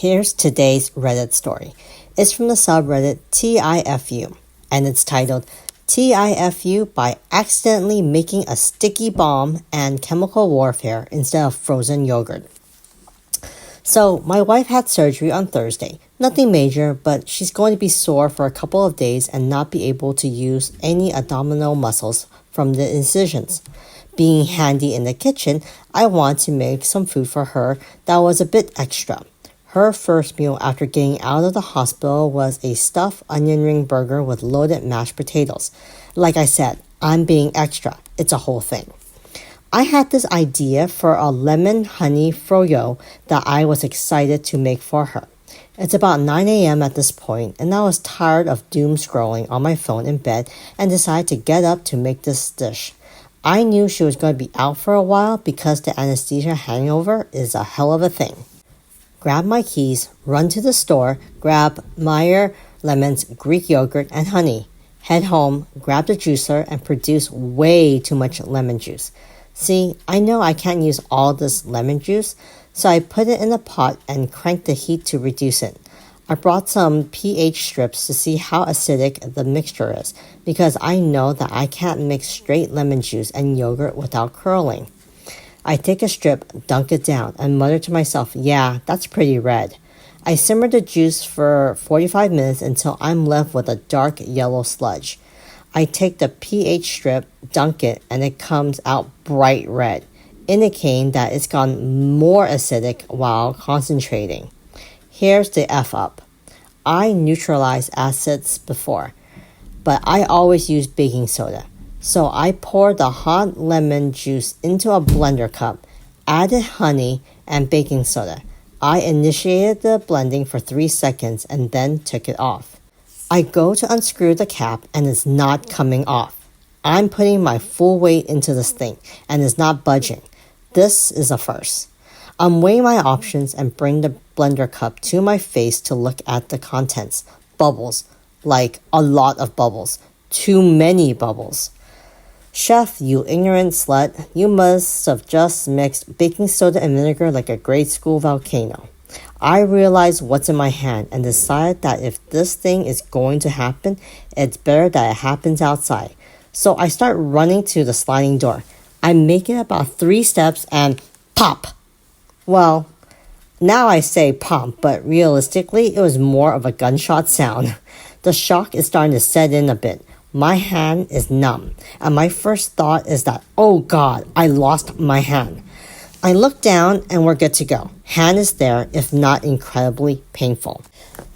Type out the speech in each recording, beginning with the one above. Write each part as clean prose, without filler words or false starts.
Here's today's Reddit story. It's from the subreddit TIFU, and it's titled TIFU by accidentally making a sticky bomb and chemical warfare instead of frozen yogurt. So, my wife had surgery on Thursday. Nothing major, but she's going to be sore for a couple of days and not be able to use any abdominal muscles from the incisions. Being handy in the kitchen, I wanted to make some food for her that was a bit extra. Her first meal after getting out of the hospital was a stuffed onion ring burger with loaded mashed potatoes. Like I said, I'm being extra. It's a whole thing. I had this idea for a lemon honey froyo that I was excited to make for her. It's about 9 a.m. at this point, and I was tired of doom scrolling on my phone in bed and decided to get up to make this dish. I knew she was going to be out for a while because the anesthesia hangover is a hell of a thing. Grab my keys, run to the store, grab Meyer Lemon's Greek yogurt and honey. Head home, grab the juicer, and produce way too much lemon juice. See, I know I can't use all this lemon juice, so I put it in a pot and cranked the heat to reduce it. I brought some pH strips to see how acidic the mixture is, because I know that I can't mix straight lemon juice and yogurt without curling. I take a strip, dunk it down, and mutter to myself, yeah, that's pretty red. I simmer the juice for 45 minutes until I'm left with a dark yellow sludge. I take the pH strip, dunk it, and it comes out bright red, indicating that it's gone more acidic while concentrating. Here's the F up. I neutralized acids before, but I always use baking soda. So I poured the hot lemon juice into a blender cup, added honey and baking soda. I initiated the blending for 3 seconds and then took it off. I go to unscrew the cap and it's not coming off. I'm putting my full weight into this thing and it's not budging. This is a first. I'm weighing my options and bring the blender cup to my face to look at the contents. Bubbles. Like a lot of bubbles. Too many bubbles. Chef, you ignorant slut, you must have just mixed baking soda and vinegar like a grade school volcano. I realized what's in my hand and decided that if this thing is going to happen, it's better that it happens outside. So I start running to the sliding door. I make it about 3 steps and pop. Well, now I say pop, but realistically, it was more of a gunshot sound. The shock is starting to set in a bit. My hand is numb, and my first thought is that, oh God, I lost my hand. I look down and we're good to go. Hand is there, if not incredibly painful.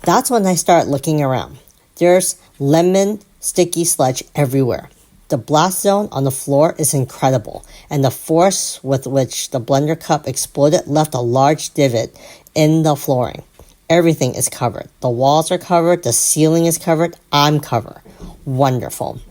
That's when I start looking around. There's lemon sticky sludge everywhere. The blast zone on the floor is incredible, and the force with which the blender cup exploded left a large divot in the flooring. Everything is covered. The walls are covered, the ceiling is covered, I'm covered. Wonderful.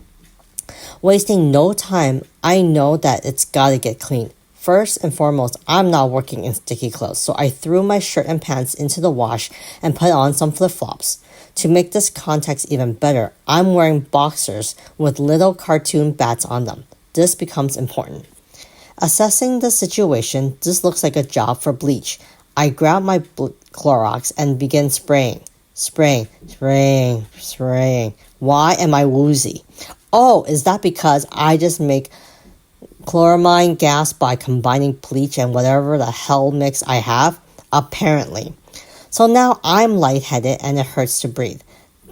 Wasting no time, I know that it's gotta get clean. First and foremost, I'm not working in sticky clothes, so I threw my shirt and pants into the wash and put on some flip-flops. To make this context even better, I'm wearing boxers with little cartoon bats on them. This becomes important. Assessing the situation, this looks like a job for bleach. I grab my Clorox and begin spraying. Spraying. Why am I woozy? Oh, is that because I just make chloramine gas by combining bleach and whatever the hell mix I have? Apparently. So now I'm lightheaded and it hurts to breathe.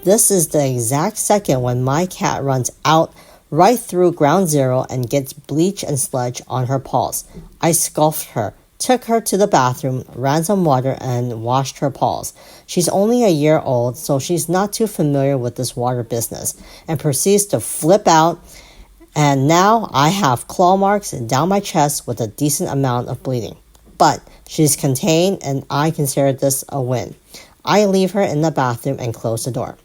This is the exact second when my cat runs out right through ground zero and gets bleach and sludge on her paws. I scoffed her, took her to the bathroom, ran some water, and washed her paws. She's only a year old, so she's not too familiar with this water business, and proceeds to flip out, and now I have claw marks down my chest with a decent amount of bleeding. But she's contained, and I consider this a win. I leave her in the bathroom and close the door.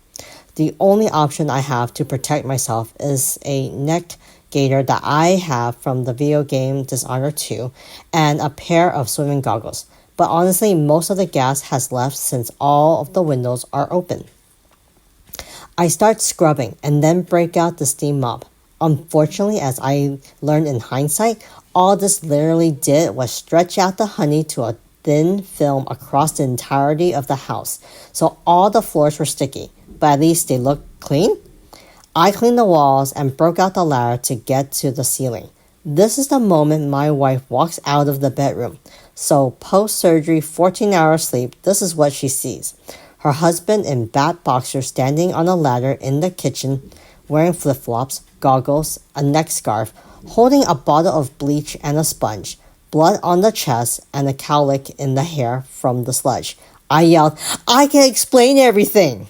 The only option I have to protect myself is a neck gaiter that I have from the video game Dishonored 2 and a pair of swimming goggles. But honestly, most of the gas has left since all of the windows are open. I start scrubbing and then break out the steam mop. Unfortunately, as I learned in hindsight, all this literally did was stretch out the honey to a thin film across the entirety of the house, so all the floors were sticky, but at least they looked clean. I cleaned the walls and broke out the ladder to get to the ceiling. This is the moment my wife walks out of the bedroom. So post-surgery 14-hour sleep, this is what she sees. Her husband in bat boxers standing on a ladder in the kitchen, wearing flip-flops, goggles, a neck scarf, holding a bottle of bleach and a sponge, blood on the chest, and a cowlick in the hair from the sludge. I yelled, "I can explain everything!"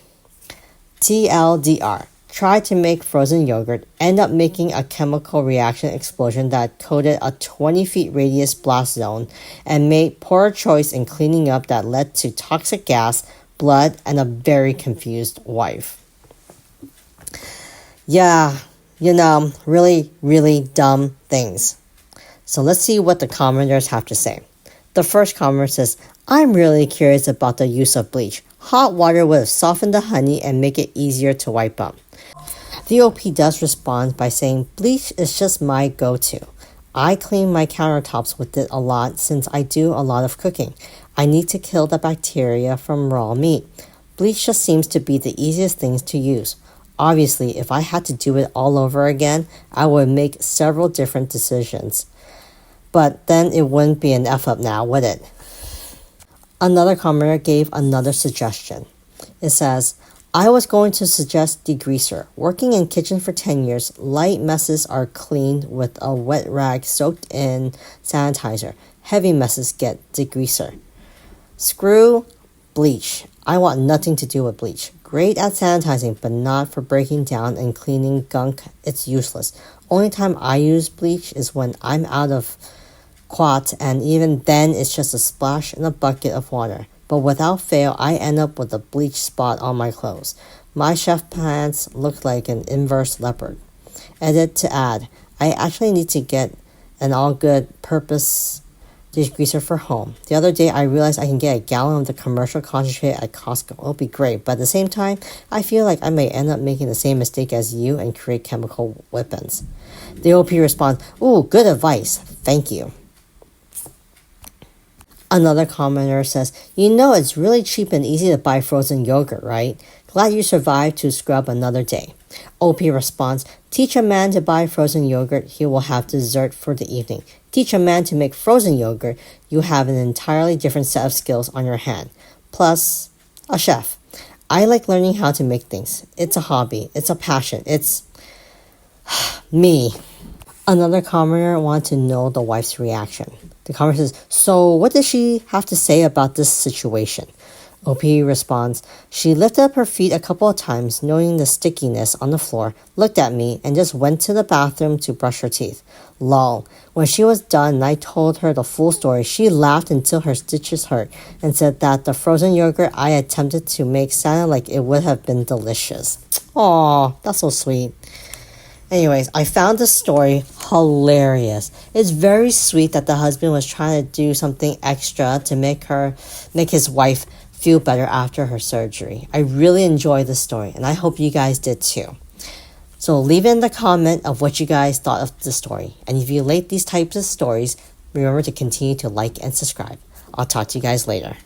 TLDR. Tried to make frozen yogurt, end up making a chemical reaction explosion that coated a 20 feet radius blast zone, and made poor choice in cleaning up that led to toxic gas, blood, and a very confused wife. Yeah, really, really dumb things. So let's see what the commenters have to say. The first commenter says, "I'm really curious about the use of bleach. Hot water would have softened the honey and make it easier to wipe up." The OP does respond by saying, "Bleach is just my go-to. I clean my countertops with it a lot since I do a lot of cooking. I need to kill the bacteria from raw meat. Bleach just seems to be the easiest thing to use. Obviously, if I had to do it all over again, I would make several different decisions. But then it wouldn't be an F-up now, would it?" Another commenter gave another suggestion. It says, "I was going to suggest degreaser. Working in kitchen for 10 years, light messes are cleaned with a wet rag soaked in sanitizer. Heavy messes get degreaser. Screw bleach. I want nothing to do with bleach. Great at sanitizing, but not for breaking down and cleaning gunk. It's useless. Only time I use bleach is when I'm out of quat, and even then it's just a splash in a bucket of water. But without fail, I end up with a bleach spot on my clothes. My chef pants look like an inverse leopard." Edit to add, "I actually need to get an all-good-purpose degreaser for home. The other day, I realized I can get a gallon of the commercial concentrate at Costco. It'll be great, but at the same time, I feel like I may end up making the same mistake as you and create chemical weapons." The OP responds, "Ooh, good advice. Thank you." Another commenter says, "It's really cheap and easy to buy frozen yogurt, right? Glad you survived to scrub another day." OP responds, "Teach a man to buy frozen yogurt, he will have dessert for the evening. Teach a man to make frozen yogurt, you have an entirely different set of skills on your hand. Plus, a chef. I like learning how to make things. It's a hobby. It's a passion. It's me." Another commenter wanted to know the wife's reaction. The commenter says, "So what does she have to say about this situation?" OP responds, "She lifted up her feet a couple of times, noting the stickiness on the floor, looked at me, and just went to the bathroom to brush her teeth. Lol. When she was done and I told her the full story, she laughed until her stitches hurt and said that the frozen yogurt I attempted to make sounded like it would have been delicious." Aw, that's so sweet. Anyways, I found this story hilarious. It's very sweet that the husband was trying to do something extra to make his wife feel better after her surgery. I really enjoyed this story, and I hope you guys did too. So leave in the comment of what you guys thought of the story. And if you like these types of stories, remember to continue to like and subscribe. I'll talk to you guys later.